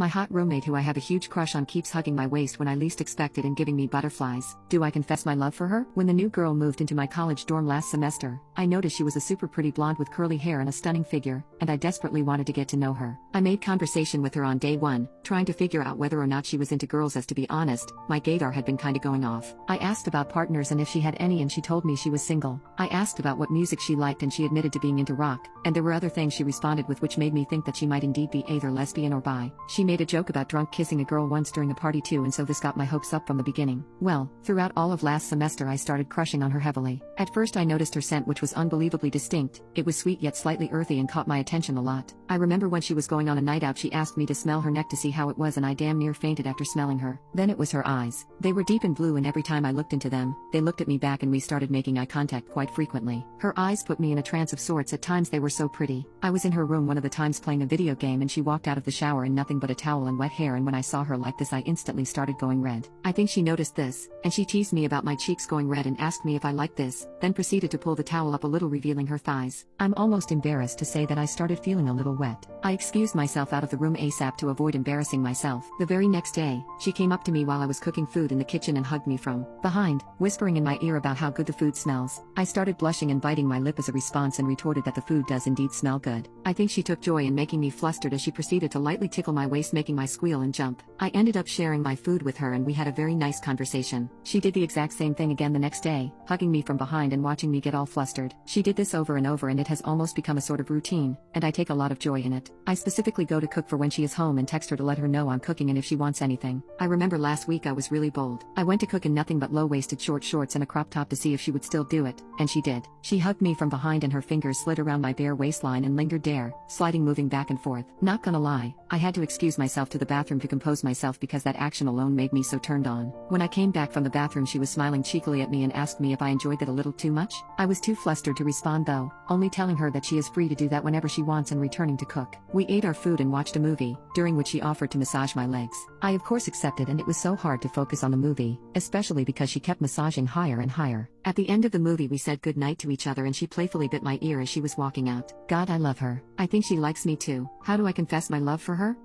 My hot roommate who I have a huge crush on keeps hugging my waist when I least expect it and giving me butterflies. Do I confess my love for her? When the new girl moved into my college dorm last semester, I noticed she was a super pretty blonde with curly hair and a stunning figure, and I desperately wanted to get to know her. I made conversation with her on day one, trying to figure out whether or not she was into girls, as to be honest, my gaydar had been kinda going off. I asked about partners and if she had any, and she told me she was single. I asked about what music she liked and she admitted to being into rock, and there were other things she responded with which made me think that she might indeed be either lesbian or bi. She made a joke about drunk kissing a girl once during a party too, and so this got my hopes up from the beginning. Well, throughout all of last semester I started crushing on her heavily. At first I noticed her scent, which was unbelievably distinct. It was sweet yet slightly earthy and caught my attention a lot. I remember when she was going on a night out she asked me to smell her neck to see how it was, and I damn near fainted after smelling her. Then it was her eyes. They were deep and blue, and every time I looked into them, they looked at me back and we started making eye contact quite frequently. Her eyes put me in a trance of sorts. At times they were so pretty. I was in her room one of the times playing a video game, and she walked out of the shower in nothing but a towel and wet hair, and when I saw her like this I instantly started going red. I think she noticed this, and she teased me about my cheeks going red and asked me if I liked this, then proceeded to pull the towel up a little, revealing her thighs. I'm almost embarrassed to say that I started feeling a little wet. I excused myself out of the room ASAP to avoid embarrassing myself. The very next day, she came up to me while I was cooking food in the kitchen and hugged me from behind, whispering in my ear about how good the food smells. I started blushing and biting my lip as a response and retorted that the food does indeed smell good. I think she took joy in making me flustered as she proceeded to lightly tickle my waist, making my squeal and jump. I ended up sharing my food with her and we had a very nice conversation. She did the exact same thing again the next day, hugging me from behind and watching me get all flustered. She did this over and over and it has almost become a sort of routine, and I take a lot of joy in it. I specifically go to cook for when she is home and text her to let her know I'm cooking and if she wants anything. I remember last week I was really bold. I went to cook in nothing but low-waisted short shorts and a crop top to see if she would still do it, and she did. She hugged me from behind and her fingers slid around my bare waistline and lingered there, sliding, moving back and forth. Not gonna lie, I had to excuse myself to the bathroom to compose myself because that action alone made me so turned on. When I came back from the bathroom she was smiling cheekily at me and asked me if I enjoyed it a little too much. I was too flustered to respond though, only telling her that she is free to do that whenever she wants and returning to cook. We ate our food and watched a movie, during which she offered to massage my legs. I of course accepted, and it was so hard to focus on the movie, especially because she kept massaging higher and higher. At the end of the movie we said goodnight to each other and she playfully bit my ear as she was walking out. God, I love her. I think she likes me too. How do I confess my love for her?